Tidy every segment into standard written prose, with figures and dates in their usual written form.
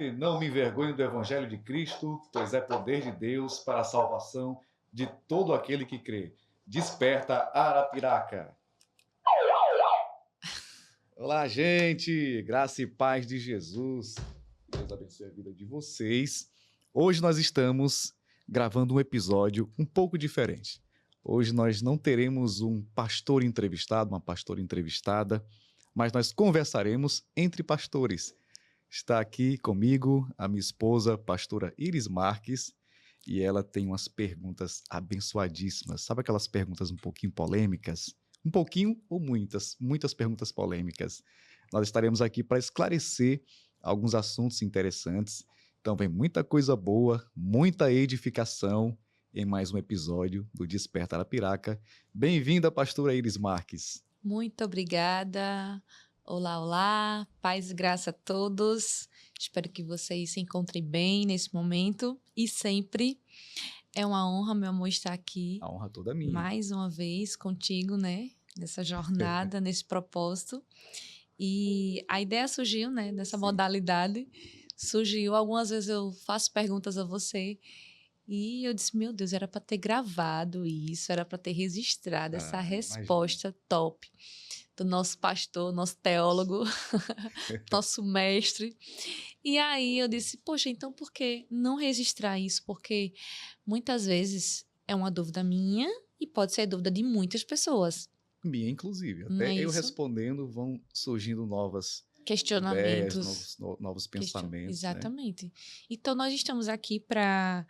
porque não me envergonho do Evangelho de Cristo, pois é poder de Deus para a salvação de todo aquele que crê. Desperta, Arapiraca! Olá, gente! Graça e paz de Jesus. Deus abençoe a vida de vocês. Hoje nós estamos gravando um episódio um pouco diferente. Hoje nós não teremos um pastor entrevistado, uma pastora entrevistada, mas nós conversaremos entre pastores. Está aqui comigo a minha esposa, pastora Iris Marques, e ela tem umas perguntas abençoadíssimas. Sabe aquelas perguntas um pouquinho polêmicas? Um pouquinho ou muitas perguntas polêmicas. Nós estaremos aqui para esclarecer alguns assuntos interessantes. Então vem muita coisa boa, muita edificação em mais um episódio do Desperta Arapiraca. Bem-vinda, pastora Iris Marques. Muito obrigada. Olá, olá. Paz e graça a todos. Espero que vocês se encontrem bem nesse momento. E sempre é uma honra, meu amor, estar aqui. A honra toda minha. Mais uma vez contigo, né? Nessa jornada, nesse propósito. E a ideia surgiu, né? Dessa modalidade. Surgiu. Algumas vezes eu faço perguntas a você. E eu disse, meu Deus, era para ter gravado isso, era para ter registrado essa resposta top do nosso pastor, nosso teólogo, nosso mestre. E aí eu disse, poxa, então por que não registrar isso? Porque muitas vezes é uma dúvida minha e pode ser dúvida de muitas pessoas. Minha, inclusive. Até eu respondendo, vão surgindo novas questionamentos, ideias, novos pensamentos. Exatamente. Né? Então, nós estamos aqui para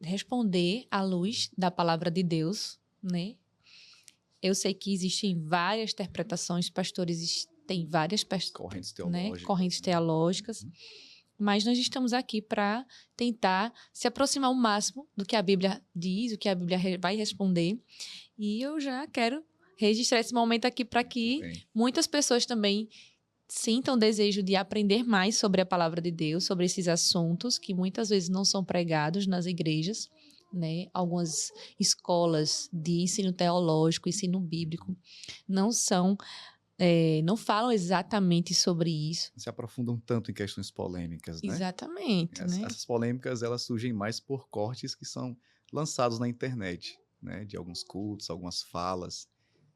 responder à luz da palavra de Deus, né? Eu sei que existem várias interpretações, pastores têm várias correntes teológicas, correntes teológicas, mas nós estamos aqui para tentar se aproximar ao máximo do que a Bíblia diz, o que a Bíblia vai responder. E eu já quero registrar esse momento aqui para que muitas pessoas também sintam o desejo de aprender mais sobre a palavra de Deus, sobre esses assuntos que muitas vezes não são pregados nas igrejas, né? Algumas escolas de ensino teológico, ensino bíblico, não falam exatamente sobre isso. Se aprofundam tanto em questões polêmicas, né? Exatamente. Essas polêmicas, elas surgem mais por cortes que são lançados na internet, né? De alguns cultos, algumas falas.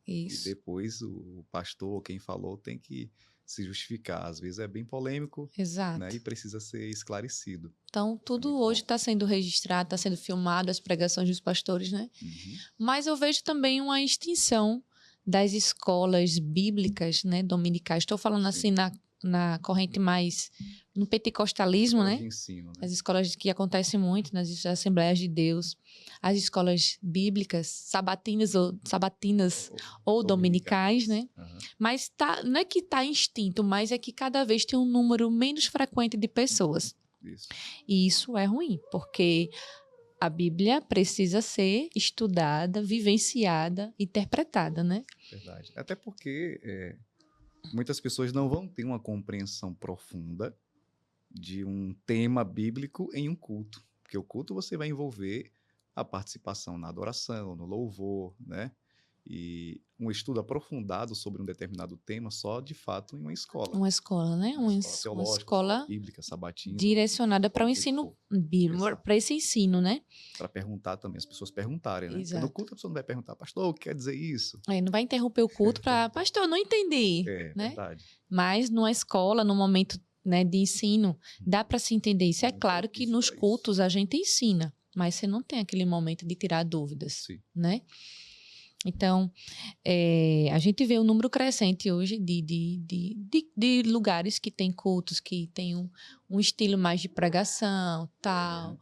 Isso. E depois o pastor, quem falou, tem que se justificar. Às vezes é bem polêmico. Exato. Né? E precisa ser esclarecido. Então, tudo hoje está sendo registrado, está sendo filmado, as pregações dos pastores, né? Uhum. Mas eu vejo também uma extinção das escolas bíblicas, né, dominicais. Estou falando assim na corrente mais no pentecostalismo, né? De ensino, né? As escolas que acontecem muito nas Assembleias de Deus, as escolas bíblicas, sabatinas ou dominicais, né? Uhum. Mas não é que está extinto, mas é que cada vez tem um número menos frequente de pessoas. Isso. E isso é ruim, porque a Bíblia precisa ser estudada, vivenciada, interpretada, né? Verdade. Até porque muitas pessoas não vão ter uma compreensão profunda de um tema bíblico em um culto. Porque o culto você vai envolver a participação na adoração, no louvor, né? E um estudo aprofundado sobre um determinado tema só, de fato, em uma escola. Uma escola, né? Uma escola bíblica, sabatina. Direcionada para o ensino bíblico, para esse ensino, né? Para perguntar também, as pessoas perguntarem, né? Exato. No culto a pessoa não vai perguntar, pastor, o que quer dizer isso? Não vai interromper o culto para, pastor, não entendi. Né? Verdade. Mas numa escola, no momento, né, de ensino, dá para se entender isso. É claro que nos cultos a gente ensina, mas você não tem aquele momento de tirar dúvidas, Sim. Né? Então, a gente vê um número crescente hoje de lugares que tem cultos, que tem um estilo mais de pregação, tal.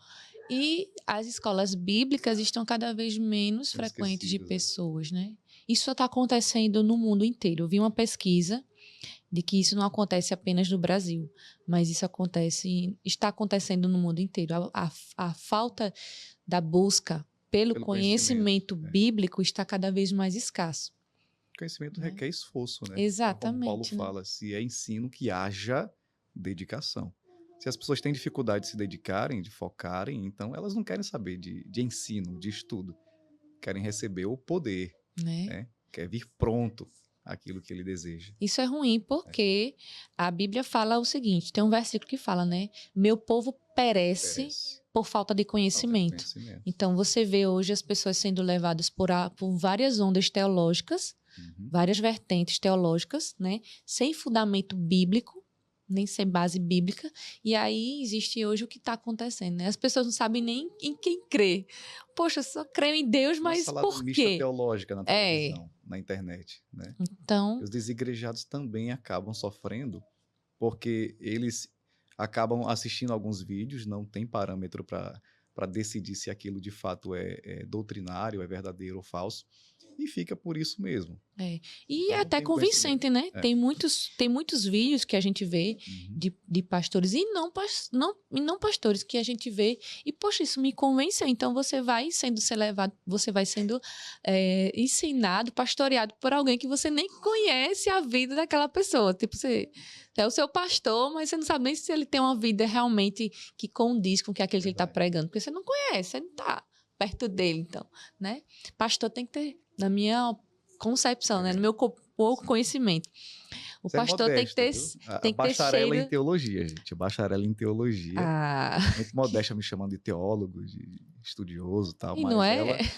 E as escolas bíblicas estão cada vez menos frequentes de pessoas, né? Isso está acontecendo no mundo inteiro. Eu vi uma pesquisa de que isso não acontece apenas no Brasil, mas isso está acontecendo no mundo inteiro. A falta da busca pelo conhecimento bíblico está cada vez mais escasso. Conhecimento requer esforço, né? Exatamente. Como Paulo fala, se é ensino, que haja dedicação. Se as pessoas têm dificuldade de se dedicarem, de focarem, então elas não querem saber de ensino, de estudo. Querem receber o poder, né? Quer vir pronto. aquilo que ele deseja. Isso é ruim porque a Bíblia fala o seguinte, tem um versículo que fala, né? Meu povo perece Parece. por falta de Falta de conhecimento. conhecimento. Então, você vê hoje as pessoas sendo levadas por várias ondas teológicas, Uhum. várias vertentes teológicas, né? Sem fundamento bíblico, nem sem base bíblica. E aí existe hoje o que está acontecendo, né? As pessoas não sabem nem em quem crer. Poxa, eu só creio em Deus, Uma mas salada por mista quê? teológica na É. televisão, na internet, né? Então, Os desigrejados também acabam sofrendo porque eles acabam assistindo alguns vídeos, não tem parâmetro para decidir se aquilo de fato é doutrinário, é verdadeiro ou falso, e fica por isso mesmo. e Então, é não até tem o convincente, né? É. Tem muitos vídeos que a gente vê Uhum. de pastores e não pastores que a gente vê e, poxa, isso me convenceu. Então, você vai sendo levado, você vai sendo ensinado, pastoreado por alguém que você nem conhece a vida daquela pessoa. Tipo, você é o seu pastor, mas você não sabe nem se ele tem uma vida realmente que condiz com aquilo que ele está Verdade. pregando, porque você não conhece, você não está perto dele, então, né? Pastor tem que ter, na minha concepção, né? No meu pouco conhecimento. O Você é pastor tem que ter, modesta, viu? tem que ter Bacharela em cheiro. teologia, gente. Bacharela em teologia. Ah, Muito modesta me chamando de teólogo, de estudioso e tal, e não mas é?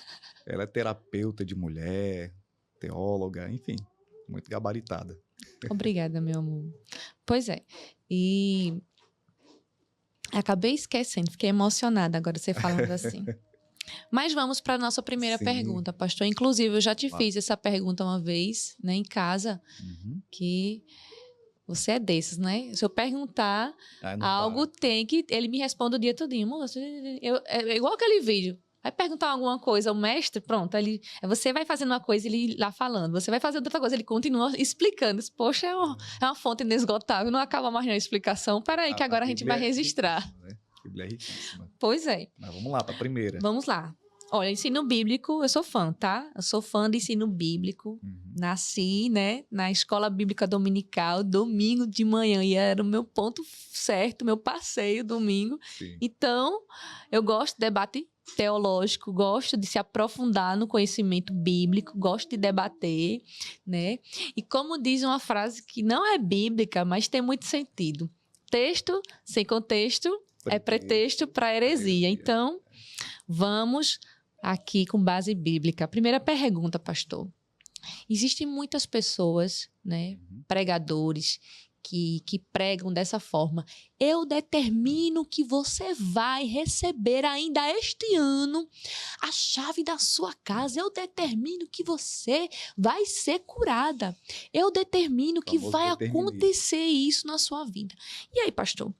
ela é terapeuta de mulher, teóloga, enfim, muito gabaritada. Obrigada, meu amor. Pois é. E acabei esquecendo, fiquei emocionada agora você falando assim. Mas vamos para a nossa primeira Sim. pergunta, pastor. Inclusive, eu já te Vamos. fiz essa pergunta uma vez, né, em casa, Uhum. que você é desses, né? Se eu perguntar Aí não algo, para. tem que... Ele me responde o dia todinho. Moço, é igual aquele vídeo. Vai perguntar alguma coisa ao mestre, pronto. Você vai fazendo uma coisa, ele lá falando. Você vai fazendo outra coisa, ele continua explicando. Poxa, é uma fonte inesgotável. Não acaba mais na explicação. Peraí, que agora a gente Bíblia vai é registrar. riquíssima, né? A Bíblia é riquíssima. Pois é. Mas vamos lá para a primeira. Vamos lá. Olha, ensino bíblico, eu sou fã, tá? Eu sou fã de ensino bíblico. Uhum. Nasci, né, na escola bíblica dominical, domingo de manhã, e era o meu ponto certo, meu passeio domingo. Sim. Então, eu gosto de debate teológico, gosto de se aprofundar no conhecimento bíblico, gosto de debater, né? E como diz uma frase que não é bíblica, mas tem muito sentido. Texto sem contexto é pretexto para heresia. Então, vamos aqui com base bíblica. Primeira pergunta, pastor. Existem muitas pessoas, né, pregadores, que pregam dessa forma. Eu determino que você vai receber ainda este ano a chave da sua casa. Eu determino que você vai ser curada. Eu determino que Famoso vai determinismo. acontecer isso na sua vida. E aí, pastor,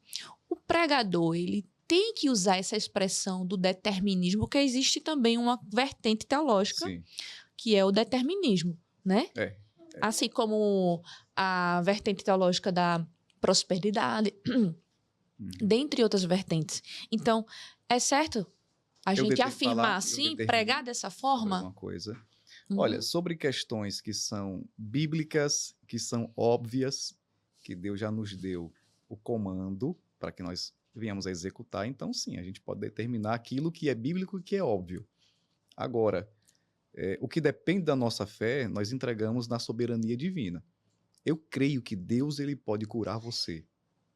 o pregador, ele tem que usar essa expressão do determinismo, porque existe também uma vertente teológica, Sim. que é o determinismo, né? É. Assim como a vertente teológica da prosperidade, dentre outras vertentes. Então, é certo a Eu gente detesto afirmar falar, eu assim, determino pregar dessa sobre forma? uma coisa. Uhum. Olha, sobre questões que são bíblicas, que são óbvias, que Deus já nos deu o comando para que nós venhamos a executar, então sim, a gente pode determinar aquilo que é bíblico e que é óbvio. Agora, o que depende da nossa fé, nós entregamos na soberania divina. Eu creio que Deus ele pode curar você.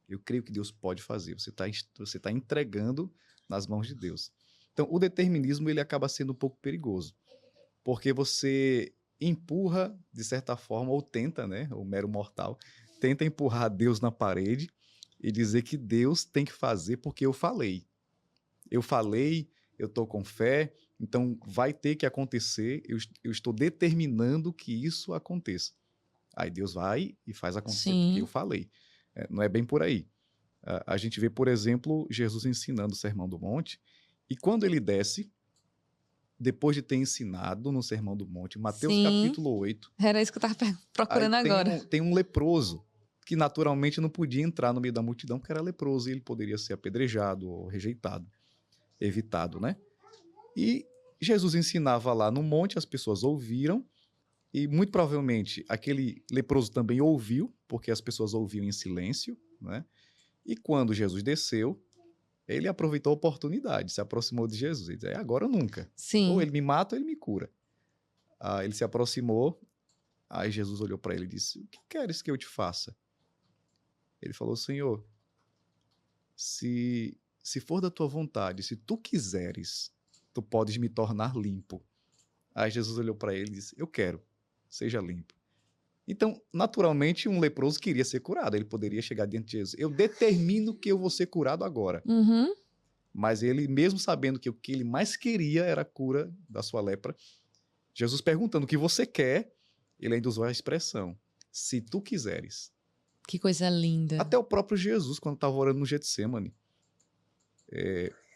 Eu creio que Deus pode fazer. Você tá entregando nas mãos de Deus. Então, o determinismo ele acaba sendo um pouco perigoso, porque você empurra, de certa forma, ou tenta, né, o mero mortal, tenta empurrar Deus na parede e dizer que Deus tem que fazer porque eu falei. Eu falei, eu estou com fé, então vai ter que acontecer, eu estou determinando que isso aconteça. Aí Deus vai e faz acontecer porque eu Sim. falei. Não é bem por aí. A gente vê, por exemplo, Jesus ensinando o Sermão do Monte, e quando ele desce, depois de ter ensinado no Sermão do Monte, Mateus Sim. capítulo 8, Era isso que eu estava procurando aí agora. tem um leproso, que naturalmente não podia entrar no meio da multidão, porque era leproso, e ele poderia ser apedrejado ou rejeitado, evitado, né? E Jesus ensinava lá no monte, as pessoas ouviram, e muito provavelmente aquele leproso também ouviu, porque as pessoas ouviam em silêncio, né? E quando Jesus desceu, ele aproveitou a oportunidade, se aproximou de Jesus. Ele disse, agora ou nunca. Sim. Ou ele me mata ou ele me cura. Ele se aproximou, Aí Jesus olhou para ele e disse, o que queres que eu te faça? Ele falou, Senhor, se for da tua vontade, se tu quiseres, tu podes me tornar limpo. Aí Jesus olhou para ele e disse, eu quero, seja limpo. Então, naturalmente, um leproso queria ser curado. Ele poderia chegar diante de Jesus. Eu determino que eu vou ser curado agora. Uhum. Mas ele, mesmo sabendo que o que ele mais queria era a cura da sua lepra, Jesus perguntando o que você quer, ele ainda usou a expressão, se tu quiseres. Que coisa linda. Até o próprio Jesus, quando estava orando no Getsemane,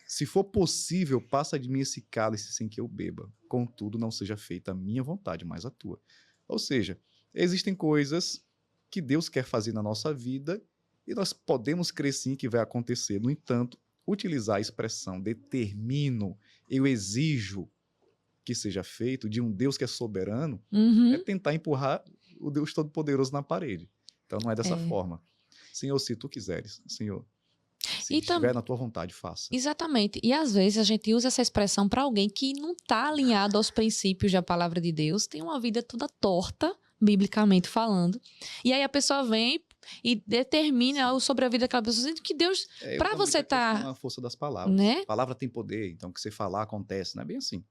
se for possível, passa de mim esse cálice sem que eu beba. Contudo, não seja feita a minha vontade, mas a tua. Ou seja, existem coisas que Deus quer fazer na nossa vida e nós podemos crer sim que vai acontecer. No entanto, utilizar a expressão determino, eu exijo que seja feito de um Deus que é soberano, é tentar empurrar o Deus Todo-Poderoso na parede. Então não é dessa forma. Senhor, se tu quiseres, Senhor, se estiver na tua vontade, faça. Exatamente. E às vezes a gente usa essa expressão para alguém que não está alinhado aos princípios da palavra de Deus, tem uma vida toda torta, biblicamente falando. E aí a pessoa vem e determina sobre a vida daquela pessoa, sendo que Deus, para você estar... a força das palavras. Né? A palavra tem poder, então o que você falar acontece, não é bem assim.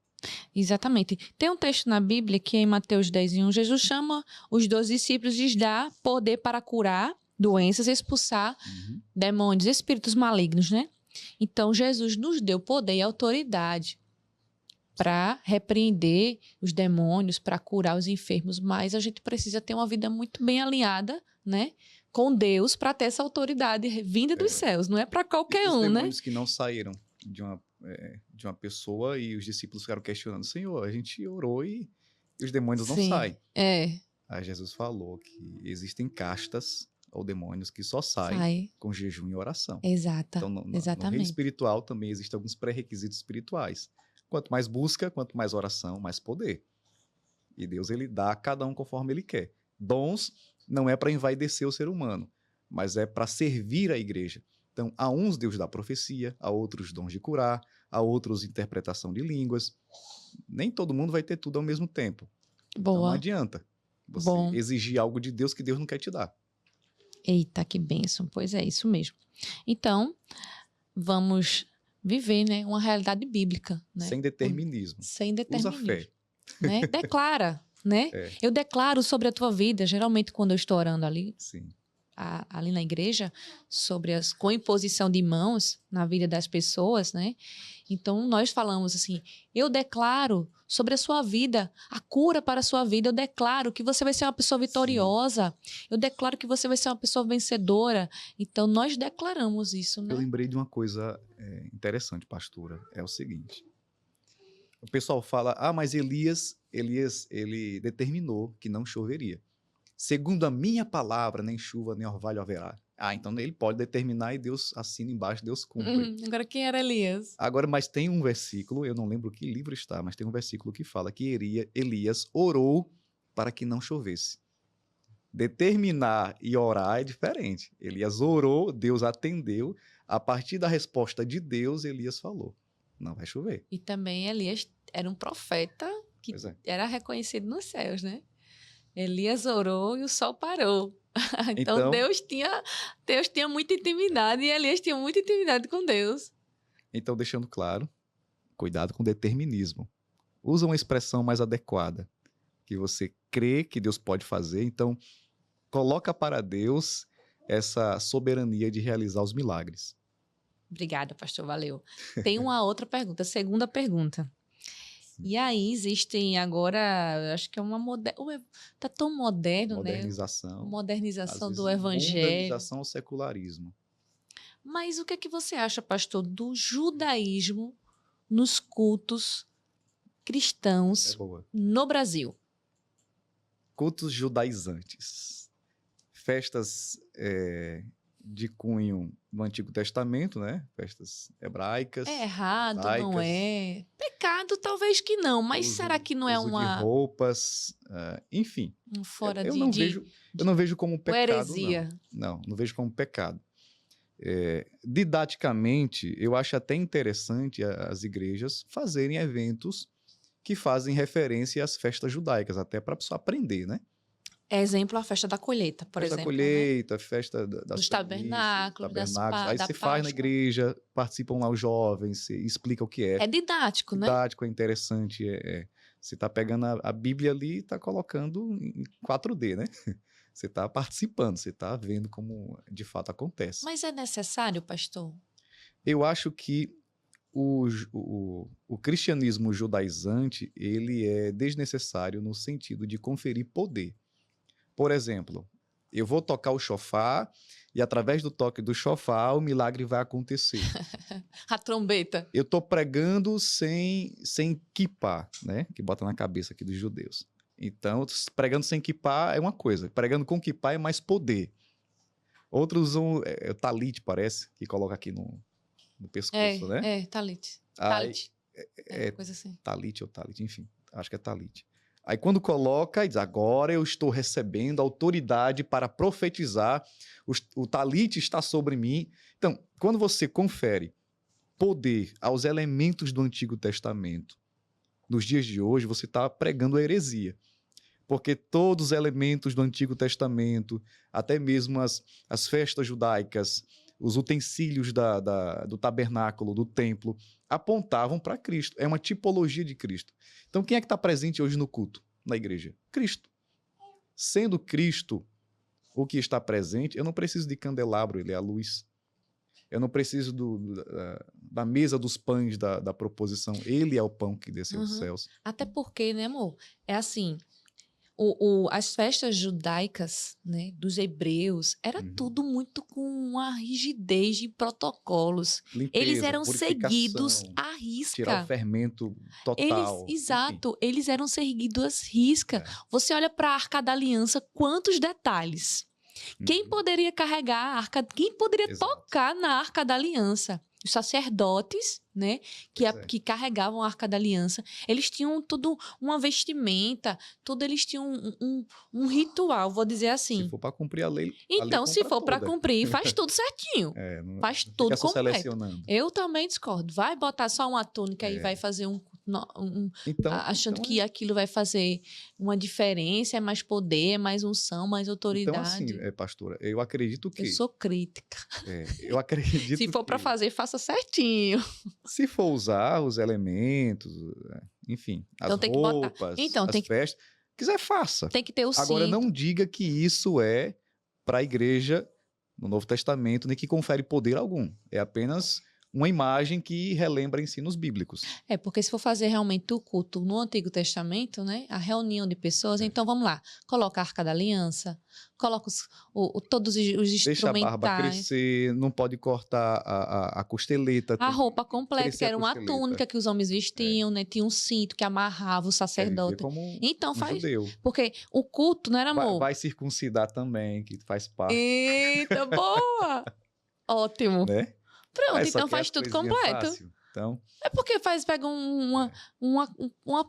Exatamente. Tem um texto na Bíblia que é em Mateus 10:1, Jesus chama os 12 discípulos e lhes dá poder para curar doenças, expulsar demônios, espíritos malignos, né? Então, Jesus nos deu poder e autoridade para repreender os demônios, para curar os enfermos, mas a gente precisa ter uma vida muito bem alinhada, né? Com Deus, para ter essa autoridade vinda dos céus, não é para qualquer um, né? Os demônios que não saíram de uma pessoa e os discípulos ficaram questionando, Senhor, a gente orou e os demônios não saem. Aí Jesus falou que existem castas ou demônios que só saem com jejum e oração. Exato. Então, no reino espiritual também existem alguns pré-requisitos espirituais. Quanto mais busca, quanto mais oração, mais poder. E Deus, ele dá a cada um conforme ele quer. Dons não é para envaidecer o ser humano, mas é para servir a igreja. Então, a uns Deus dá profecia, a outros dons de curar, a outros interpretação de línguas. Nem todo mundo vai ter tudo ao mesmo tempo. Então, não adianta você exigir algo de Deus que Deus não quer te dar. Eita, que bênção. Pois é, isso mesmo. Então, vamos viver, né, uma realidade bíblica. Né? Sem determinismo. Sem determinismo. Usa fé. Né? Declara, né? Eu declaro sobre a tua vida, geralmente quando eu estou orando ali. Sim. Ali na igreja, com imposição de mãos na vida das pessoas, né? Então, nós falamos assim, eu declaro sobre a sua vida, a cura para a sua vida, eu declaro que você vai ser uma pessoa vitoriosa, eu declaro que você vai ser uma pessoa vencedora. Então, nós declaramos isso, né? Eu lembrei de uma coisa interessante, pastora, é o seguinte, o pessoal fala, mas Elias, ele determinou que não choveria. Segundo a minha palavra, nem chuva, nem orvalho haverá. Então ele pode determinar e Deus assina embaixo, Deus cumpre. Agora, quem era Elias? Mas tem um versículo, eu não lembro que livro está, mas tem um versículo que fala que Elias orou para que não chovesse. Determinar e orar é diferente. Elias orou, Deus atendeu. A partir da resposta de Deus, Elias falou, não vai chover. E também Elias era um profeta que era reconhecido nos céus, né? Elias orou e o sol parou. Então Deus tinha muita intimidade e Elias tinha muita intimidade com Deus. Então, deixando claro, cuidado com o determinismo. Usa uma expressão mais adequada, que você crê que Deus pode fazer. Então, coloca para Deus essa soberania de realizar os milagres. Obrigada, pastor, valeu. Tem uma outra pergunta, segunda pergunta. E aí existem agora, acho que é uma tá tão moderno, modernização, né? Modernização do evangelho. Modernização ao secularismo. Mas o que é que você acha, pastor, do judaísmo nos cultos cristãos no Brasil? Cultos judaizantes. Festas de cunho no Antigo Testamento, né? Festas hebraicas. É errado, judaicas. Não é? Pecado, talvez que não, mas será que não é uma... de roupas, enfim. Fora eu não vejo como pecado, heresia. Não vejo como pecado. Didaticamente, eu acho até interessante as igrejas fazerem eventos que fazem referência às festas judaicas, até para a pessoa aprender, né? Exemplo, a festa da colheita, por Festa da exemplo, né? colheita, festa das Dos primícias, tabernáculos, Aí da você faz na Páscoa. igreja, participam lá os jovens, você explica o que é. É didático, né? Didático, é interessante. Você está pegando a Bíblia ali e está colocando em 4D, né? Você está participando, você está vendo como de fato acontece. Mas é necessário, pastor? Eu acho que o cristianismo judaizante, ele é desnecessário no sentido de conferir poder. Por exemplo, eu vou tocar o chofar e através do toque do chofar o milagre vai acontecer. A trombeta. Eu estou pregando sem kippah, né? Que bota na cabeça aqui dos judeus. Então, pregando sem kippah é uma coisa, pregando com kippah é mais poder. Outros usam o talit, parece, que coloca aqui no pescoço, né? Talit. Aí, Talit. É, coisa assim. talit ou talit, enfim, acho que é talit. Aí quando coloca, diz, agora eu estou recebendo autoridade para profetizar, o talit está sobre mim. Então, quando você confere poder aos elementos do Antigo Testamento, nos dias de hoje, você está pregando a heresia. Porque todos os elementos do Antigo Testamento, até mesmo as festas judaicas, os utensílios do tabernáculo, do templo, apontavam para Cristo. É uma tipologia de Cristo. Então, quem é que está presente hoje no culto, na igreja? Cristo. Sendo Cristo o que está presente, eu não preciso de candelabro, ele é a luz. Eu não preciso da mesa dos pães da proposição. Ele é o pão que desceu dos céus. Até porque, né, amor? É assim, as festas judaicas, né, dos hebreus, era tudo muito com uma rigidez de protocolos. Limpeza, eles eram seguidos à risca. Tirar o fermento total. Exato, eles eram seguidos à risca. Você olha para a Arca da Aliança, quantos detalhes. Quem poderia carregar a arca? Quem poderia tocar na Arca da Aliança? Os sacerdotes, né, que carregavam a Arca da Aliança, eles tinham tudo uma vestimenta, eles tinham um ritual, vou dizer assim. Se for para cumprir a lei. Então, se for para cumprir, faz tudo certinho. Faz tudo completo. Eu também discordo. Vai botar só uma túnica e vai fazer achando que aquilo vai fazer uma diferença, é mais poder, é mais unção, mais autoridade. Então, assim, pastora, eu acredito que... Eu sou crítica. Eu acredito Se for para fazer, faça certinho. Se for usar os elementos, enfim, as roupas, as festas, quiser, faça. Tem que ter o cinto. Agora, não diga que isso é para a igreja no Novo Testamento, nem que confere poder algum. É apenas uma imagem que relembra ensinos bíblicos. Porque se for fazer realmente o culto no Antigo Testamento, né, a reunião de pessoas, então vamos lá, coloca a Arca da Aliança, coloca todos os instrumentais. Deixa a barba crescer, não pode cortar a costeleta. A roupa completa, que era uma túnica que os homens vestiam, né, tinha um cinto que amarrava o sacerdote. Então faz, judeu. Porque o culto não era amor. Vai circuncidar também, que faz parte. Eita, boa! Ótimo. Né? Pronto, então faz tudo completo. Fácil, então... É porque pega uma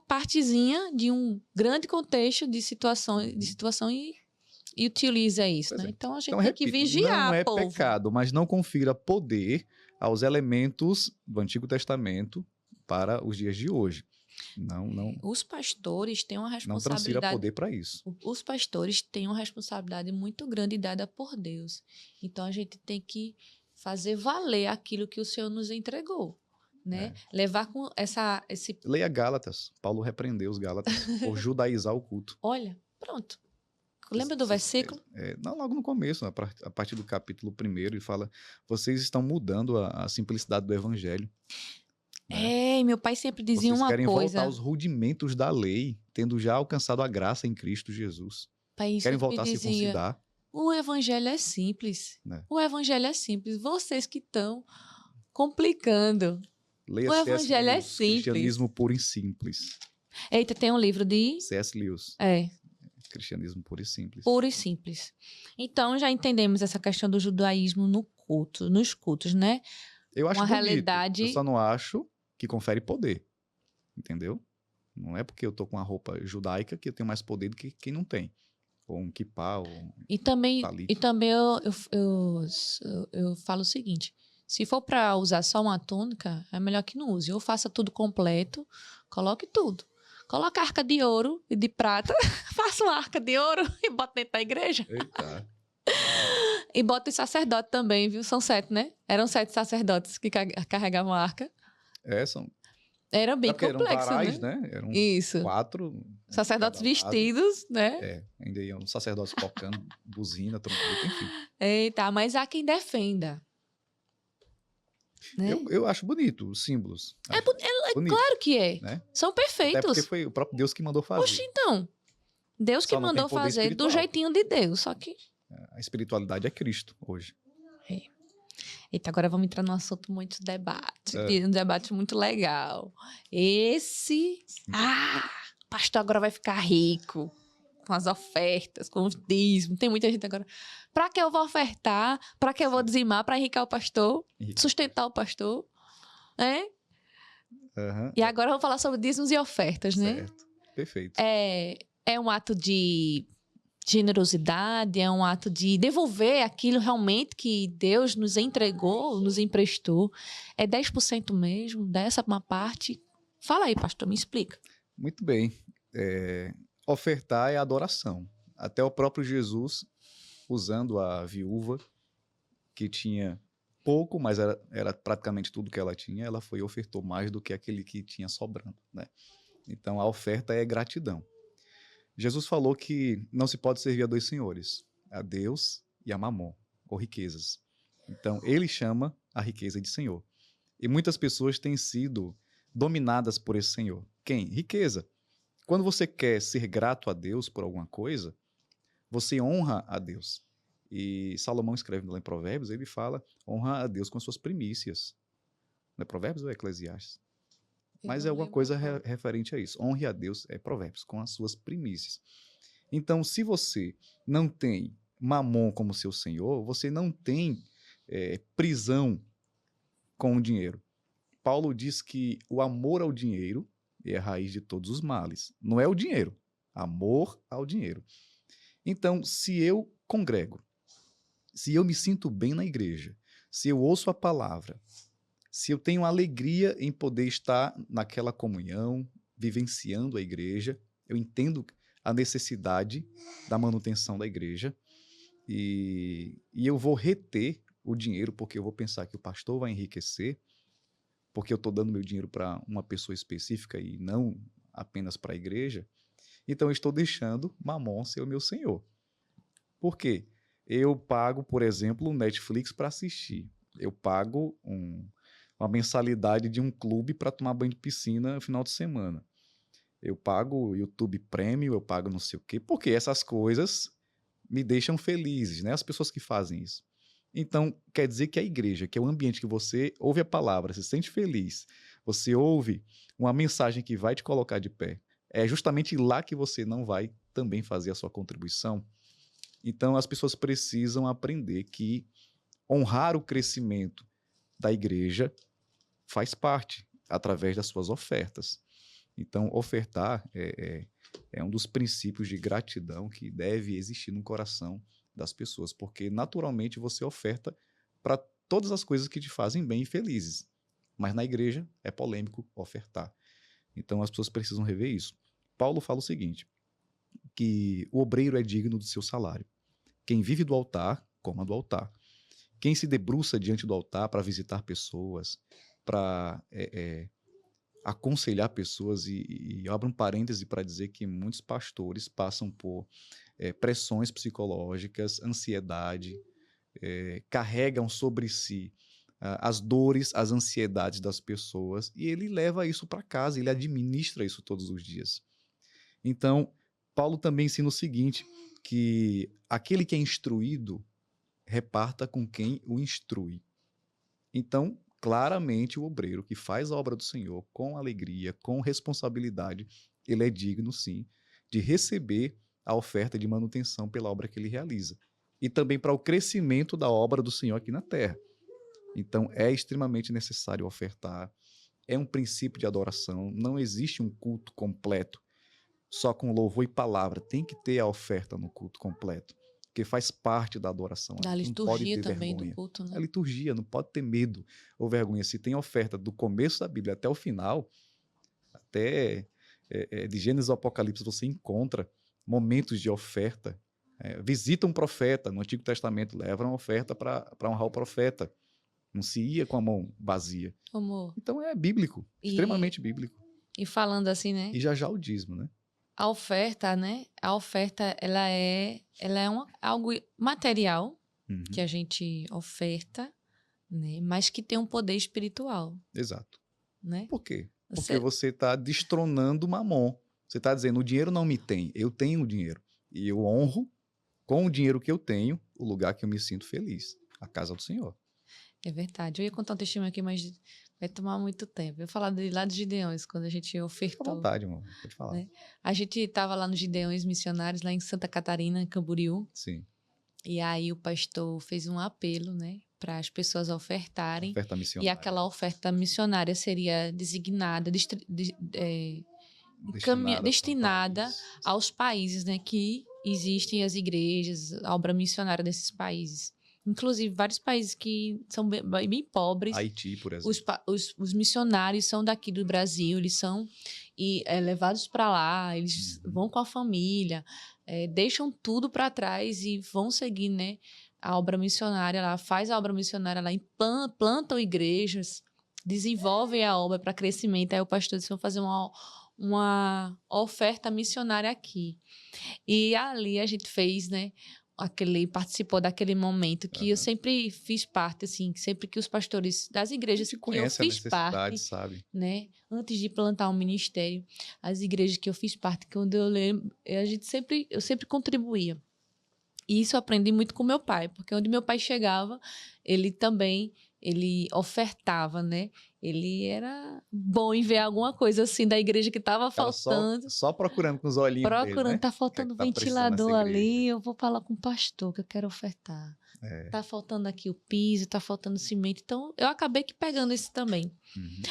partezinha de um grande contexto de situação e utiliza isso, né? Então a gente tem que vigiar, não é povo. pecado, mas não confira poder aos elementos do Antigo Testamento para os dias de hoje. Não. Os pastores têm uma responsabilidade. Não transfira poder para isso. Os pastores têm uma responsabilidade muito grande dada por Deus. Então a gente tem que fazer valer aquilo que o Senhor nos entregou, né? Levar com esse... Leia Gálatas. Paulo repreendeu os Gálatas por judaizar o culto. Olha, pronto. Lembra do versículo? Não, logo no começo, a partir do capítulo 1, ele fala, vocês estão mudando a simplicidade do evangelho. Né? Meu pai sempre dizia vocês uma coisa... querem voltar aos rudimentos da lei, tendo já alcançado a graça em Cristo Jesus. Querem voltar a circuncidar. O evangelho é simples. O evangelho é simples. Vocês que estão complicando. Leia o evangelho é simples. Cristianismo puro e simples. Eita, tem um livro de... C.S. Lewis. Cristianismo puro e simples. Puro e simples. Então, já entendemos essa questão do judaísmo nos cultos, né? Eu acho uma bonito. Realidade... Eu só não acho que confere poder. Entendeu? Não é porque eu tô com a roupa judaica que eu tenho mais poder do que quem não tem. Ou um kippah, ou um talit. E também eu falo o seguinte, se for para usar só uma túnica, é melhor que não use. Ou faça tudo completo, coloque tudo. Coloca a arca de ouro e de prata, faça uma arca de ouro e bota dentro da igreja. Eita. E bota os sacerdotes também, viu? São 7, né? Eram 7 sacerdotes que carregavam a arca. São... Era bem porque complexo, eram varais, né? né? Eram Isso. 4. Sacerdotes vestidos, né? Ainda iam sacerdotes tocando buzina, trompeta, enfim. Eita, mas há quem defenda. Né? Eu acho bonito os símbolos. É claro que é. Né? São perfeitos. Até porque foi o próprio Deus que mandou fazer. Oxe, então. Deus que mandou fazer espiritual. do jeitinho de Deus, só que... A espiritualidade é Cristo hoje. Eita, agora vamos entrar num assunto muito debate. Um debate muito legal. Esse... o pastor agora vai ficar rico. Com as ofertas, com os dízimos. Tem muita gente agora. Pra que eu vou ofertar? Pra que eu vou dizimar? Pra enriquecer o pastor? Sustentar o pastor? Né? E agora vamos falar sobre dízimos e ofertas, né? Certo. Perfeito. É um ato de generosidade, é um ato de devolver aquilo realmente que Deus nos entregou, nos emprestou. É 10% mesmo dessa uma parte? Fala aí, pastor, me explica. Muito bem. Ofertar é adoração. Até o próprio Jesus, usando a viúva, que tinha pouco, mas era praticamente tudo que ela tinha, ela ofertou mais do que aquele que tinha sobrando, né? Então, a oferta é gratidão. Jesus falou que não se pode servir a 2 senhores, a Deus e a Mamon, ou riquezas. Então, ele chama a riqueza de senhor. E muitas pessoas têm sido dominadas por esse senhor. Quem? Riqueza. Quando você quer ser grato a Deus por alguma coisa, você honra a Deus. E Salomão escreve lá em Provérbios, ele fala, honra a Deus com as suas primícias. Não é Provérbios ou é Eclesiastes? Mas é alguma coisa referente a isso. Honre a Deus, é Provérbios, com as suas primícias. Então, se você não tem Mamon como seu senhor, você não tem prisão com o dinheiro. Paulo diz que o amor ao dinheiro é a raiz de todos os males. Não é o dinheiro, amor ao dinheiro. Então, se eu congrego, se eu me sinto bem na igreja, se eu ouço a palavra, se eu tenho alegria em poder estar naquela comunhão, vivenciando a igreja, eu entendo a necessidade da manutenção da igreja e eu vou reter o dinheiro porque eu vou pensar que o pastor vai enriquecer, porque eu estou dando meu dinheiro para uma pessoa específica e não apenas para a igreja, então eu estou deixando Mamon ser o meu senhor. Por quê? Eu pago, por exemplo, o Netflix para assistir. Eu pago uma mensalidade de um clube para tomar banho de piscina no final de semana. Eu pago o YouTube Premium, eu pago não sei o quê, porque essas coisas me deixam felizes, né? As pessoas que fazem isso. Então, quer dizer que a igreja, que é o ambiente que você ouve a palavra, se sente feliz, você ouve uma mensagem que vai te colocar de pé, é justamente lá que você não vai também fazer a sua contribuição. Então, as pessoas precisam aprender que honrar o crescimento da igreja faz parte, através das suas ofertas. Então, ofertar é um dos princípios de gratidão que deve existir no coração das pessoas, porque naturalmente você oferta para todas as coisas que te fazem bem e felizes. Mas na igreja é polêmico ofertar. Então, as pessoas precisam rever isso. Paulo fala o seguinte, que o obreiro é digno do seu salário. Quem vive do altar, coma do altar. Quem se debruça diante do altar para visitar pessoas, para aconselhar pessoas, e eu abro um parêntese para dizer que muitos pastores passam por pressões psicológicas, ansiedade, carregam sobre si as dores, as ansiedades das pessoas, e ele leva isso para casa, ele administra isso todos os dias. Então, Paulo também ensina o seguinte, que aquele que é instruído reparta com quem o instrui. Então, claramente, o obreiro que faz a obra do Senhor com alegria, com responsabilidade, ele é digno, sim, de receber a oferta de manutenção pela obra que ele realiza. E também para o crescimento da obra do Senhor aqui na terra. Então, é extremamente necessário ofertar. É um princípio de adoração. Não existe um culto completo só com louvor e palavra. Tem que ter a oferta no culto completo, porque faz parte da adoração. Da liturgia também do culto, né? A liturgia, não pode ter medo ou vergonha. Se tem oferta do começo da Bíblia até o final, até de Gênesis ao Apocalipse, você encontra momentos de oferta. Visita um profeta no Antigo Testamento, leva uma oferta para honrar o profeta. Não se ia com a mão vazia. Amor. Então é bíblico, extremamente bíblico. E falando assim, né? E já o dízimo, né? A oferta, né? A oferta, ela é algo material que a gente oferta, né? Mas que tem um poder espiritual. Exato. Né? Por quê? Porque você está destronando o mamon. Você está dizendo, o dinheiro não me tem, eu tenho o dinheiro. E eu honro, com o dinheiro que eu tenho, o lugar que eu me sinto feliz, a casa do Senhor. É verdade. Eu ia contar um testemunho aqui, mas vai tomar muito tempo. Eu ia falar lá dos Gideões, quando a gente ofertou. Fica à vontade, irmão. Pode falar. Né? A gente estava lá nos Gideões missionários, lá em Santa Catarina, em Camboriú. Sim. E aí o pastor fez um apelo, né? Para as pessoas ofertarem. Oferta missionária. E aquela oferta missionária seria designada, destinada aos países, né, que existem as igrejas, a obra missionária desses países. Inclusive, vários países que são bem pobres. Haiti, por exemplo. Os missionários são daqui do Brasil, eles são levados para lá, eles vão com a família, deixam tudo para trás e vão seguir, né, a obra missionária lá, faz a obra missionária lá, plantam igrejas, desenvolvem a obra para crescimento. Aí o pastor disse, vamos fazer uma oferta missionária aqui. E ali a gente fez, né, participou daquele momento que eu sempre fiz parte, assim, sempre que os pastores das igrejas que eu fiz parte, sabe? Né, antes de plantar um ministério, as igrejas que eu fiz parte, quando eu lembro, eu sempre contribuía. E isso eu aprendi muito com meu pai, porque onde meu pai chegava, ele ofertava, né? Ele era bom em ver alguma coisa assim da igreja que estava faltando. Só procurando com os olhinhos procurando, dele, né? Tá faltando ventilador ali, eu vou falar com o pastor que eu quero ofertar. Tá faltando aqui o piso, tá faltando cimento. Então, eu acabei que pegando isso também.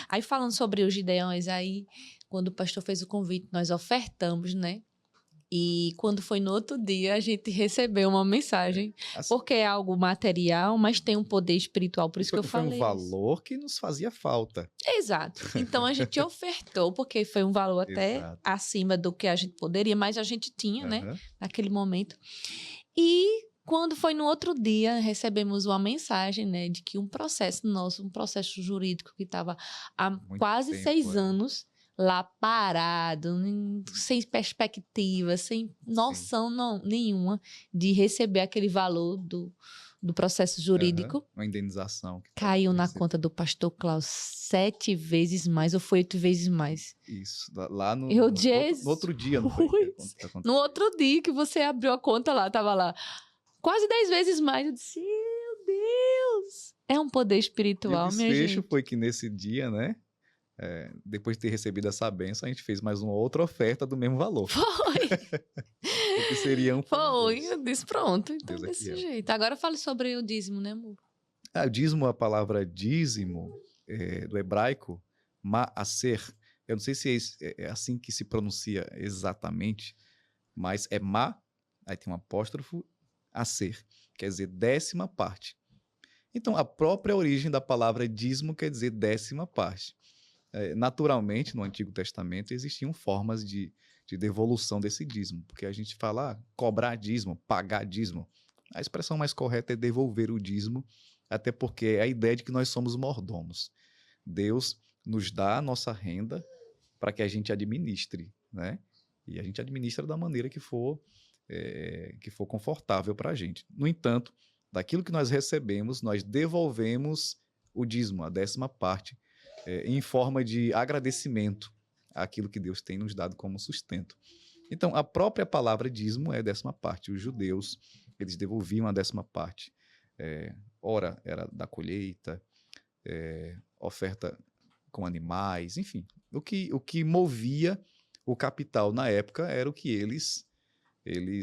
Aí, falando sobre os Gideões, aí, quando o pastor fez o convite, nós ofertamos, né? E quando foi no outro dia, a gente recebeu uma mensagem, porque é algo material, mas tem um poder espiritual, por isso que eu falei. Foi um valor que nos fazia falta. Exato. Então, a gente ofertou, porque foi um valor até acima do que a gente poderia, mas a gente tinha, né, naquele momento. E quando foi no outro dia, recebemos uma mensagem, né, de que um processo jurídico que estava há quase 6 anos, lá parado, sem perspectiva, sem noção nenhuma de receber aquele valor do processo jurídico. Uma indenização. Caiu na conta do pastor Klaus 7 vezes mais, ou foi 8 vezes mais. Isso, lá no outro dia, não foi? No outro dia que você abriu a conta lá, tava lá, quase 10 vezes mais. Eu disse, meu Deus! É um poder espiritual, minha gente. O desfecho foi que nesse dia, né? Depois de ter recebido essa bênção, a gente fez mais uma outra oferta do mesmo valor. Foi! O que seria Foi, eu disse, pronto, então desse jeito. Agora fale sobre o dízimo, né, amor? O dízimo, a palavra dízimo, do hebraico, ma'aser, eu não sei se é assim que se pronuncia exatamente, mas é ma, aí tem um apóstrofo, aser, quer dizer 10ª parte. Então, a própria origem da palavra dízimo quer dizer 10ª parte. Naturalmente, no Antigo Testamento, existiam formas de devolução desse dízimo, porque a gente fala cobrar dízimo, pagar dízimo. A expressão mais correta é devolver o dízimo, até porque é a ideia de que nós somos mordomos. Deus nos dá a nossa renda para que a gente administre, né? E a gente administra da maneira que for confortável para a gente. No entanto, daquilo que nós recebemos, nós devolvemos o dízimo, a 10ª parte, em forma de agradecimento àquilo que Deus tem nos dado como sustento. Então, a própria palavra dízimo é 10ª parte. Os judeus, eles devolviam a 10ª parte. Ora, era da colheita, oferta com animais, enfim. O que movia o capital na época era o que eles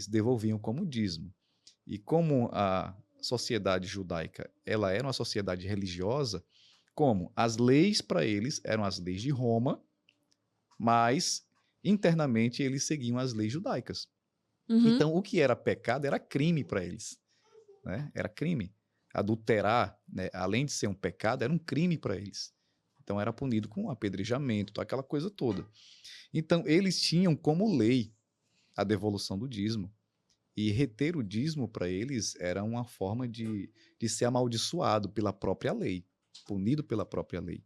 devolviam como dízimo. E como a sociedade judaica ela era uma sociedade religiosa, como as leis para eles eram as leis de Roma, mas internamente eles seguiam as leis judaicas. Então, o que era pecado era crime para eles, né? Era crime. Adulterar, né, além de ser um pecado, era um crime para eles. Então era punido com apedrejamento, aquela coisa toda. Então eles tinham como lei a devolução do dízimo. E reter o dízimo para eles era uma forma de ser amaldiçoado pela própria lei, punido pela própria lei.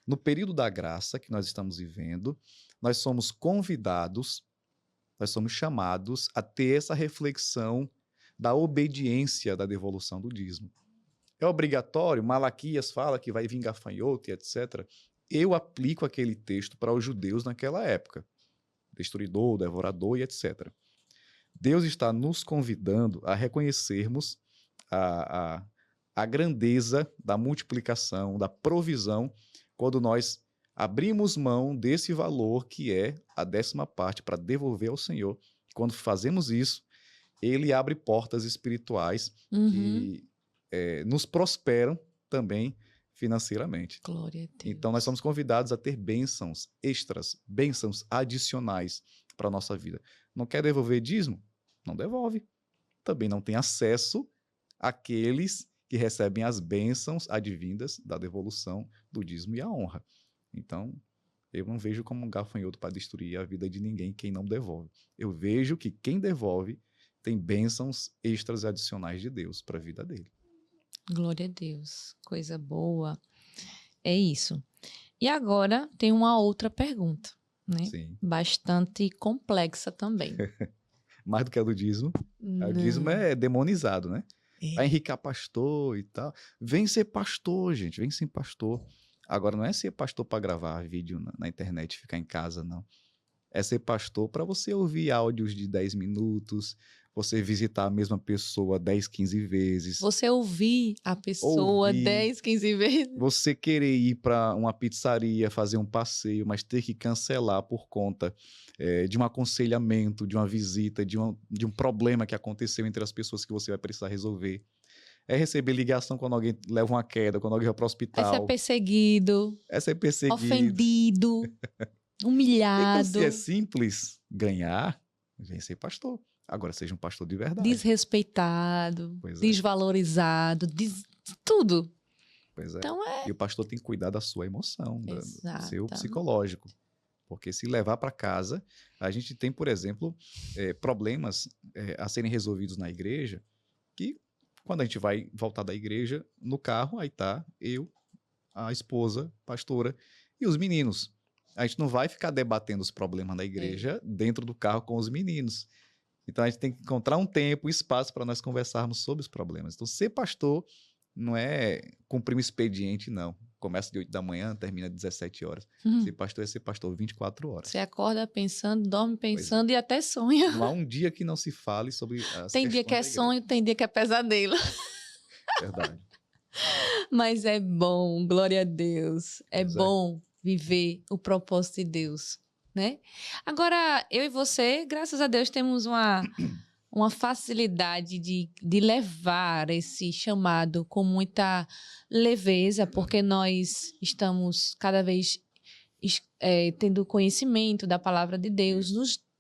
No período da graça que nós estamos vivendo, nós somos convidados, nós somos chamados a ter essa reflexão da obediência da devolução do dízimo. É obrigatório, Malaquias fala que vai vir gafanhoto e etc. Eu aplico aquele texto para os judeus naquela época. Destruidor, devorador e etc. Deus está nos convidando a reconhecermos a grandeza da multiplicação, da provisão, quando nós abrimos mão desse valor que é a 10ª parte para devolver ao Senhor. Quando fazemos isso, Ele abre portas espirituais que nos prosperam também financeiramente. Glória a Deus. Então, nós somos convidados a ter bênçãos extras, bênçãos adicionais para a nossa vida. Não quer devolver dízimo? Não devolve. Também não tem acesso àqueles que recebem as bênçãos advindas da devolução do dízimo e a honra. Então, eu não vejo como um gafanhoto para destruir a vida de ninguém quem não devolve. Eu vejo que quem devolve tem bênçãos extras e adicionais de Deus para a vida dele. Glória a Deus. Coisa boa. É isso. E agora tem uma outra pergunta, né? Sim. Bastante complexa também. Mais do que a do dízimo. O dízimo é demonizado, né? Vai enricar pastor e tal. Vem ser pastor, gente. Vem ser pastor. Agora, não é ser pastor para gravar vídeo na internet e ficar em casa, não. É ser pastor para você ouvir áudios de 10 minutos, você visitar a mesma pessoa 10, 15 vezes. Você ouvir a pessoa 10, 15 vezes. Você querer ir para uma pizzaria, fazer um passeio, mas ter que cancelar por conta de um aconselhamento, de uma visita, de um problema que aconteceu entre as pessoas que você vai precisar resolver. É receber ligação quando alguém leva uma queda, quando alguém vai para o hospital. É ser perseguido. É ser perseguido. Ofendido. Humilhado. Então, se é simples ganhar, vem ser pastor. Agora, seja um pastor de verdade. Desrespeitado, desvalorizado, tudo. Pois é. Então, E o pastor tem que cuidar da sua emoção, do seu psicológico. Porque se levar para casa, a gente tem, por exemplo, problemas a serem resolvidos na igreja, que quando a gente vai voltar da igreja, no carro, aí tá eu, a esposa, pastora, e os meninos. A gente não vai ficar debatendo os problemas da igreja dentro do carro com os meninos. Então, a gente tem que encontrar um tempo, um espaço para nós conversarmos sobre os problemas. Então, ser pastor não é cumprir um expediente, não. Começa de 8 da manhã, termina às 17 horas. Ser pastor é ser pastor 24 horas. Você acorda pensando, dorme pensando e até sonha. Não há um dia que não se fale sobre as Tem dia que é sonho, tem dia que é pesadelo. Verdade. Mas é bom, glória a Deus. É bom viver o propósito de Deus, né? Agora, eu e você, graças a Deus, temos uma facilidade de levar esse chamado com muita leveza, porque nós estamos cada vez tendo conhecimento da palavra de Deus,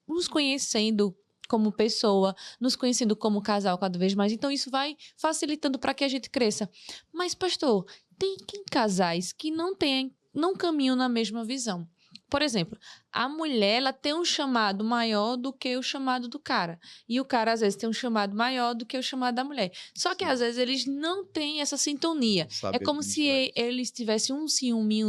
nos conhecendo como pessoa, nos conhecendo como casal cada vez mais. Então, isso vai facilitando para que a gente cresça. Mas, pastor, tem casais que não caminham na mesma visão. Por exemplo, a mulher ela tem um chamado maior do que o chamado do cara. E o cara, às vezes, tem um chamado maior do que o chamado da mulher. Só que, às vezes, eles não têm essa sintonia. É como se eles tivessem um ciúme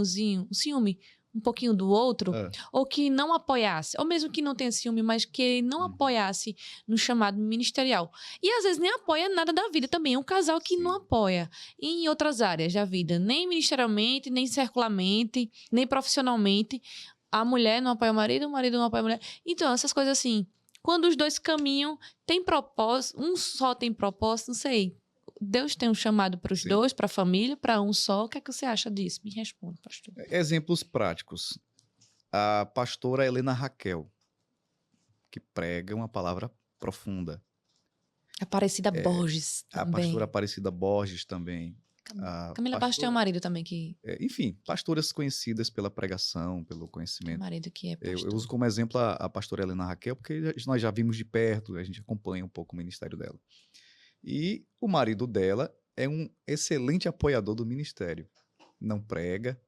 um pouquinho do outro, ou que não apoiasse, ou mesmo que não tenha ciúme, mas que não apoiasse no chamado ministerial. E, às vezes, nem apoia nada da vida também. É um casal que não apoia em outras áreas da vida, nem ministerialmente, nem circularmente, nem profissionalmente. A mulher não apoia o marido não apoia a mulher. Então, essas coisas assim, quando os dois caminham, tem propósito, um só tem propósito, não sei. Deus tem um chamado para os dois, para a família, para um só. O que é que você acha disso? Me responda, pastor. Exemplos práticos. A pastora Helena Raquel, que prega uma palavra profunda. Aparecida Borges também. A pastora Aparecida Borges também. Camila Bastos tem um marido também que... enfim, pastoras conhecidas pela pregação, pelo conhecimento. Um marido que é pastor. Eu uso como exemplo a pastora Helena Raquel, porque nós já vimos de perto, a gente acompanha um pouco o ministério dela. E o marido dela é um excelente apoiador do ministério. Não prega,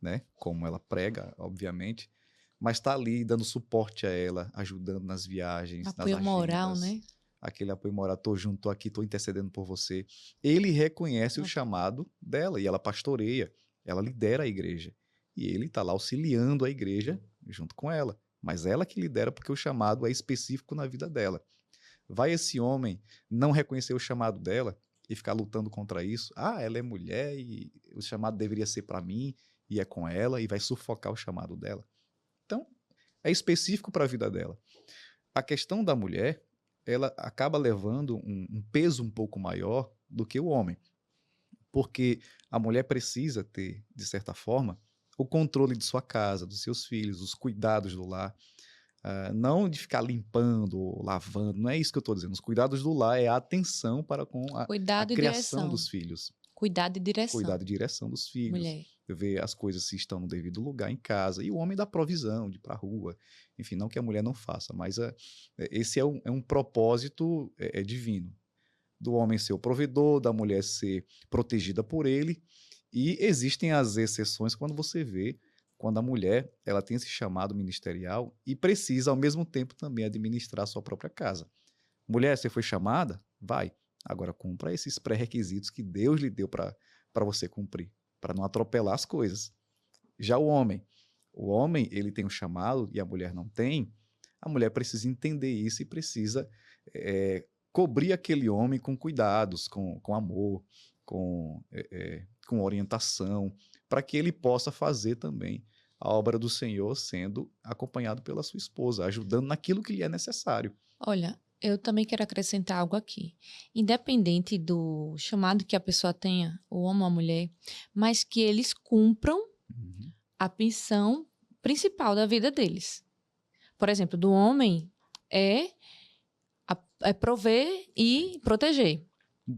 né? Como ela prega, obviamente, mas está ali dando suporte a ela, ajudando nas viagens, nas Apoio moral, agendas, né? aquele apoio moral, tô junto, tô aqui, tô intercedendo por você. Ele reconhece o chamado dela e ela pastoreia, ela lidera a igreja. E ele está lá auxiliando a igreja junto com ela. Mas ela que lidera porque o chamado é específico na vida dela. Vai esse homem não reconhecer o chamado dela e ficar lutando contra isso? Ah, ela é mulher e o chamado deveria ser para mim e é com ela e vai sufocar o chamado dela. Então, é específico para a vida dela. A questão da mulher, ela acaba levando um peso um pouco maior do que o homem. Porque a mulher precisa ter, de certa forma, o controle de sua casa, dos seus filhos, os cuidados do lar. Não de ficar limpando ou lavando, não é isso que eu estou dizendo. Os cuidados do lar é a atenção para com a Cuidado e criação direção. dos filhos. Cuidado e direção. Cuidado e direção dos filhos. Mulher. Ver as coisas se estão no devido lugar em casa. E o homem dá provisão de ir para a rua. Enfim, não que a mulher não faça, mas esse é um propósito divino. Do homem ser o provedor, da mulher ser protegida por ele. E existem as exceções quando você vê quando a mulher ela tem esse chamado ministerial e precisa, ao mesmo tempo, também administrar a sua própria casa. Mulher, você foi chamada? Vai. Agora cumpra esses pré-requisitos que Deus lhe deu para você cumprir, para não atropelar as coisas. Já o homem, ele tem um chamado e a mulher não tem, a mulher precisa entender isso e precisa cobrir aquele homem com cuidados, com amor, com orientação, para que ele possa fazer também a obra do Senhor sendo acompanhado pela sua esposa, ajudando naquilo que lhe é necessário. Olha, eu também quero acrescentar algo aqui. Independente do chamado que a pessoa tenha, o homem ou a mulher, mas que eles cumpram a missão principal da vida deles. Por exemplo, do homem é prover e proteger.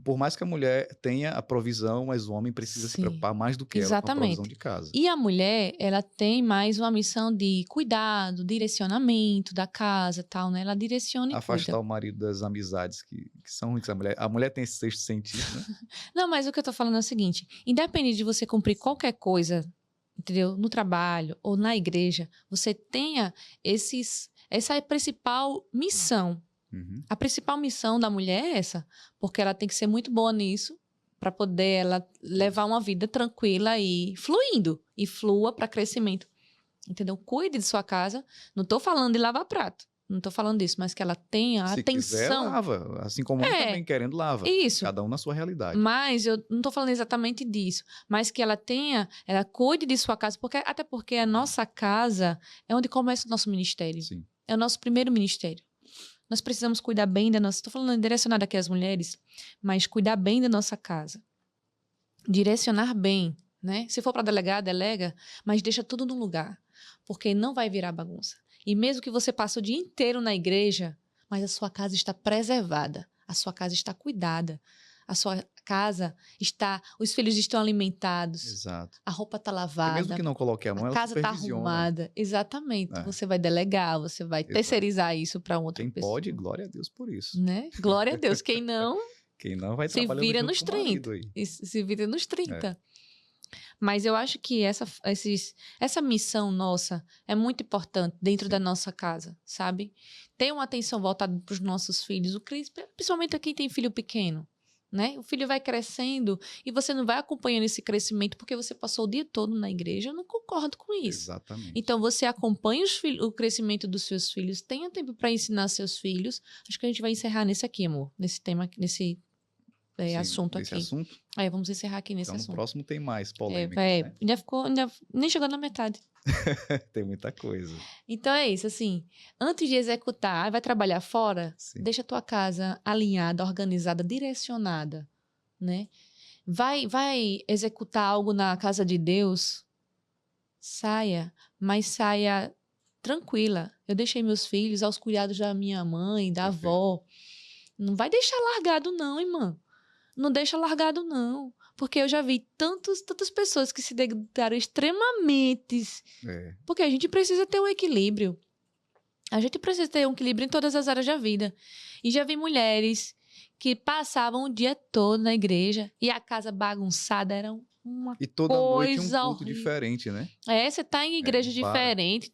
Por mais que a mulher tenha a provisão, mas o homem precisa se preocupar mais do que ela com a provisão de casa. E a mulher, ela tem mais uma missão de cuidado, direcionamento da casa e tal, né? Ela direciona e afastar cuida. O marido das amizades que são ruins. A mulher tem esse sexto sentido, né? Não, mas o que eu tô falando é o seguinte, independente de você cumprir qualquer coisa, entendeu? No trabalho ou na igreja, você tenha essa é a principal missão. A principal missão da mulher é essa, porque ela tem que ser muito boa nisso para poder ela levar uma vida tranquila e fluindo, e flua para crescimento, entendeu? Cuide de sua casa, não estou falando de lavar prato, não estou falando disso, mas que ela tenha atenção. Se quiser, lava, assim como o homem também querendo lava. Isso. Cada um na sua realidade. Mas eu não estou falando exatamente disso, mas que ela cuide de sua casa, até porque a nossa casa é onde começa o nosso ministério. Sim. É o nosso primeiro ministério. Nós precisamos cuidar bem da nossa... Estou falando direcionado aqui às mulheres, mas cuidar bem da nossa casa. Direcionar bem, né? Se for para delegar, delega, mas deixa tudo no lugar, porque não vai virar bagunça. E mesmo que você passe o dia inteiro na igreja, mas a sua casa está preservada, a sua casa está cuidada, a sua casa está... Os filhos estão alimentados. Exato. A roupa está lavada. E mesmo que não coloque a mão, a casa está arrumada. Exatamente. Você vai delegar, você vai terceirizar isso para outra pessoa. Quem pode, glória a Deus por isso. Né? Glória a Deus. Quem não vai se vira nos 30. Se vira nos 30. Mas eu acho que essa missão nossa é muito importante dentro da nossa casa, sabe? Ter uma atenção voltada para os nossos filhos, principalmente quem tem filho pequeno. Né? O filho vai crescendo e você não vai acompanhando esse crescimento porque você passou o dia todo na igreja. Eu não concordo com isso. Exatamente. Então, você acompanha o crescimento dos seus filhos, tenha tempo para ensinar seus filhos. Acho que a gente vai encerrar nesse aqui, amor. Nesse tema, nesse assunto aqui. Assunto? Vamos encerrar aqui nesse assunto. No próximo tem mais polêmica. Né? Ainda nem chegou na metade. Tem muita coisa. Então é isso, assim, antes de executar, vai trabalhar fora, deixa a tua casa alinhada, organizada, direcionada, né? Vai executar algo na casa de Deus, mas saia tranquila. Eu deixei meus filhos aos cuidados da minha mãe, da avó. Não vai deixar largado não, irmã. Não deixa largado não. Porque eu já vi tantas pessoas que se dedicaram extremamente. Porque a gente precisa ter um equilíbrio. A gente precisa ter um equilíbrio em todas as áreas da vida. E já vi mulheres que passavam o dia todo na igreja e a casa bagunçada era uma E toda noite um coisa culto horrível. diferente, né? Você tá em igreja não para. diferente,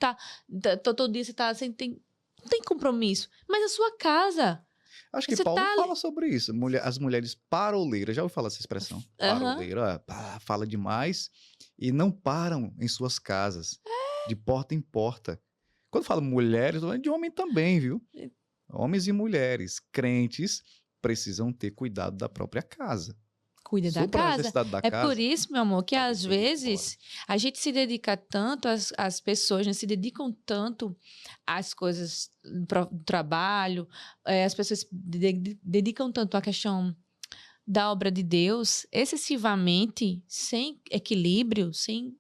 todo dia você tá assim, não tem compromisso. Mas a sua casa, Acho que você Paulo tá ali. fala sobre isso. As mulheres paroleiras, já ouviu falar essa expressão? Aham. Paroleira, fala demais e não param em suas casas, de porta em porta. Quando falo mulheres, tô falando de homem também, viu? Homens e mulheres, crentes, precisam ter cuidado da própria casa. Cuida da Supra a casa. necessidade da É por casa. isso, meu amor, que tá às tudo fora. vezes a gente se dedica tanto, as pessoas, né, se dedicam tanto às coisas do trabalho, as pessoas se dedicam tanto à questão da obra de Deus, excessivamente, sem equilíbrio, sem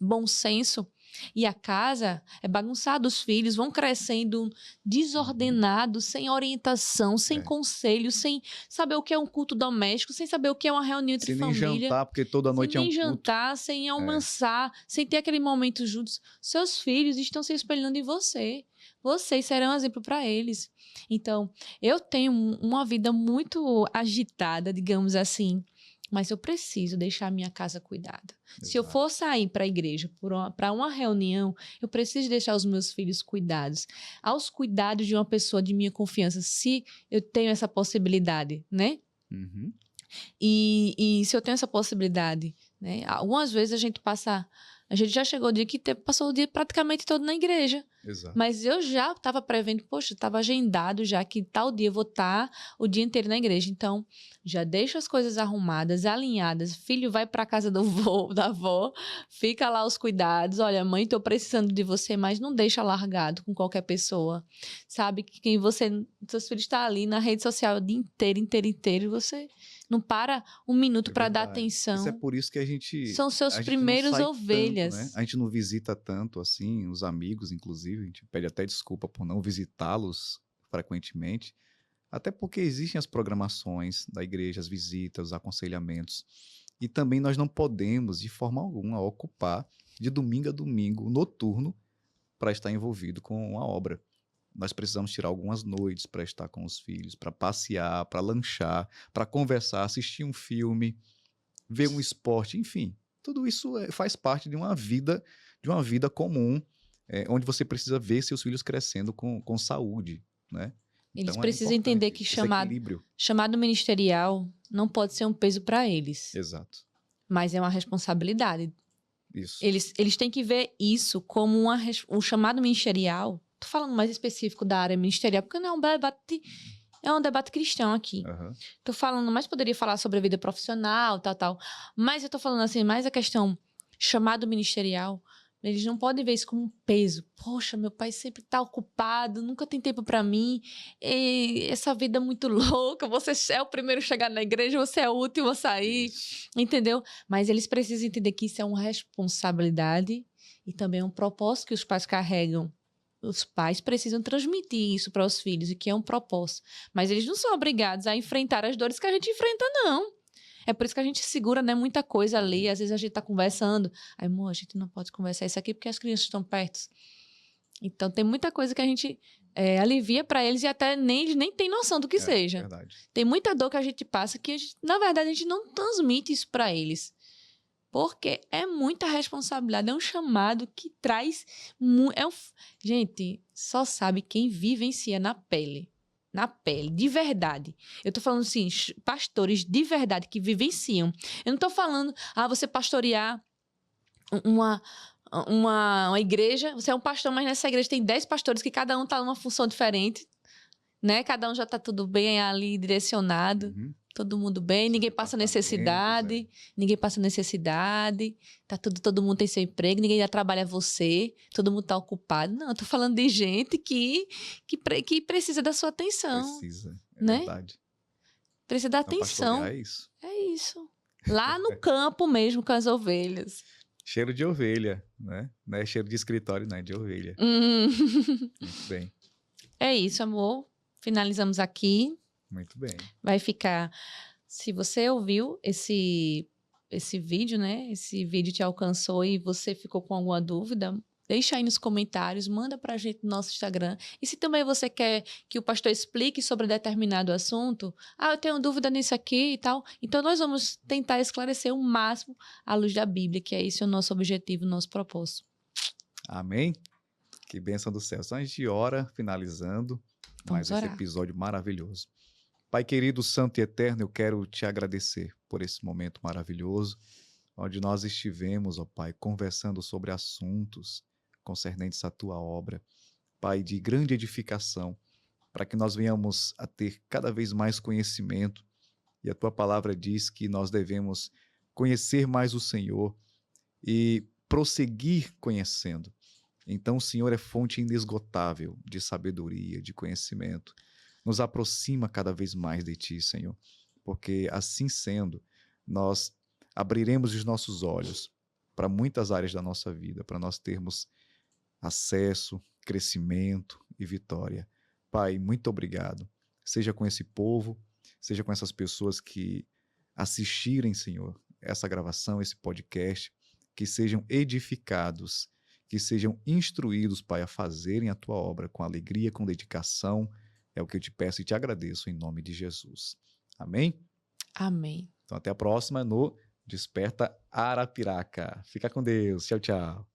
bom senso. E a casa é bagunçada, os filhos vão crescendo desordenados, sem orientação, sem conselho, sem saber o que é um culto doméstico, sem saber o que é uma reunião entre Sem nem família. jantar, porque toda Sem noite é um nem culto. jantar, sem almoçar, sem ter aquele momento juntos. Seus filhos estão se espelhando em você. Vocês serão um exemplo para eles. Então, eu tenho uma vida muito agitada, digamos assim, mas eu preciso deixar a minha casa cuidada. Exato. Se eu for sair para a igreja, para uma reunião, eu preciso deixar os meus filhos cuidados. Aos cuidados de uma pessoa de minha confiança, se eu tenho essa possibilidade, né? Uhum. E se eu tenho essa possibilidade, né? Algumas vezes a gente já chegou o dia que passou o dia praticamente todo na igreja. Exato. Mas eu já estava prevendo, poxa, estava agendado já que tal dia eu vou estar o dia inteiro na igreja. Então, já deixa as coisas arrumadas, alinhadas. Filho, vai para casa da avó, fica lá os cuidados. Olha, mãe, estou precisando de você, mas não deixa largado com qualquer pessoa. Sabe que seus filhos estão ali na rede social o dia inteiro, e você não para um minuto para dar atenção. Isso é por isso que a gente... São seus primeiros ovelhas. Tanto, né? A gente não visita tanto, assim, os amigos, inclusive. A gente pede até desculpa por não visitá-los frequentemente. Até porque existem as programações da igreja, as visitas, os aconselhamentos. E também nós não podemos, de forma alguma, ocupar de domingo a domingo, noturno, para estar envolvido com a obra. Nós precisamos tirar algumas noites para estar com os filhos, para passear, para lanchar, para conversar, assistir um filme, ver um esporte, enfim. Tudo isso faz parte de uma vida comum, onde você precisa ver seus filhos crescendo com saúde, né? Eles Então, precisam entender que chamado ministerial não pode ser um peso para eles. Exato. Mas é uma responsabilidade. Isso. Eles têm que ver isso como um chamado ministerial. Tô falando mais específico da área ministerial, porque não é um debate cristão aqui. Uhum. Tô falando, mas poderia falar sobre a vida profissional, tal. Mas eu tô falando assim, mais a questão chamado ministerial. Eles não podem ver isso como um peso. Poxa, meu pai sempre tá ocupado, nunca tem tempo para mim. E essa vida é muito louca. Você é o primeiro a chegar na igreja, você é o último a sair. Isso. Entendeu? Mas eles precisam entender que isso é uma responsabilidade e também um propósito que os pais carregam. Os pais precisam transmitir isso para os filhos, e que é um propósito. Mas eles não são obrigados a enfrentar as dores que a gente enfrenta, não. É por isso que a gente segura, né, muita coisa ali. Às vezes a gente tá conversando. Aí, amor, a gente não pode conversar isso aqui porque as crianças estão perto. Então, tem muita coisa que a gente alivia para eles e até eles nem tem noção do que seja. Verdade. Tem muita dor que a gente passa que, na verdade, a gente não transmite isso para eles. Porque é muita responsabilidade. É um chamado que traz... Gente, só sabe quem vivencia na pele. Na pele, de verdade. Eu tô falando assim, pastores de verdade que vivenciam. Eu não tô falando, você pastorear uma igreja, você é um pastor, mas nessa igreja tem 10 pastores que cada um tá numa função diferente, né? Cada um já tá tudo bem ali direcionado. Uhum. Todo mundo bem, ninguém passa necessidade, ninguém passa necessidade, todo mundo tem seu emprego, ninguém já trabalha você, todo mundo tá ocupado. Não, eu tô falando de gente que precisa da sua atenção. Precisa, né? Verdade. Precisa da atenção. É isso. É isso. Lá no campo mesmo, com as ovelhas. Cheiro de ovelha, né? Não é cheiro de escritório, não, é de ovelha. Muito bem. É isso, amor. Finalizamos aqui. Muito bem. Vai ficar... Se você ouviu esse vídeo, né? Esse vídeo te alcançou e você ficou com alguma dúvida, deixa aí nos comentários, manda pra gente no nosso Instagram. E se também você quer que o pastor explique sobre determinado assunto, eu tenho dúvida nisso aqui e tal, então nós vamos tentar esclarecer o máximo à luz da Bíblia, que é esse o nosso objetivo, o nosso propósito. Amém? Que bênção do céu. Então a gente ora, finalizando mais Vamos esse orar. episódio maravilhoso. Pai querido, santo e eterno, eu quero te agradecer por esse momento maravilhoso, onde nós estivemos, ó Pai, conversando sobre assuntos concernentes à tua obra, Pai, de grande edificação, para que nós venhamos a ter cada vez mais conhecimento. E a tua palavra diz que nós devemos conhecer mais o Senhor e prosseguir conhecendo. Então, o Senhor é fonte inesgotável de sabedoria, de conhecimento. Nos aproxima cada vez mais de ti, Senhor, porque assim sendo, nós abriremos os nossos olhos para muitas áreas da nossa vida, para nós termos acesso, crescimento e vitória. Pai, muito obrigado. Seja com esse povo, seja com essas pessoas que assistirem, Senhor, essa gravação, esse podcast, que sejam edificados, que sejam instruídos, Pai, a fazerem a tua obra com alegria, com dedicação. É o que eu te peço e te agradeço em nome de Jesus. Amém? Amém. Então até a próxima no Desperta Arapiraca. Fica com Deus. Tchau, tchau.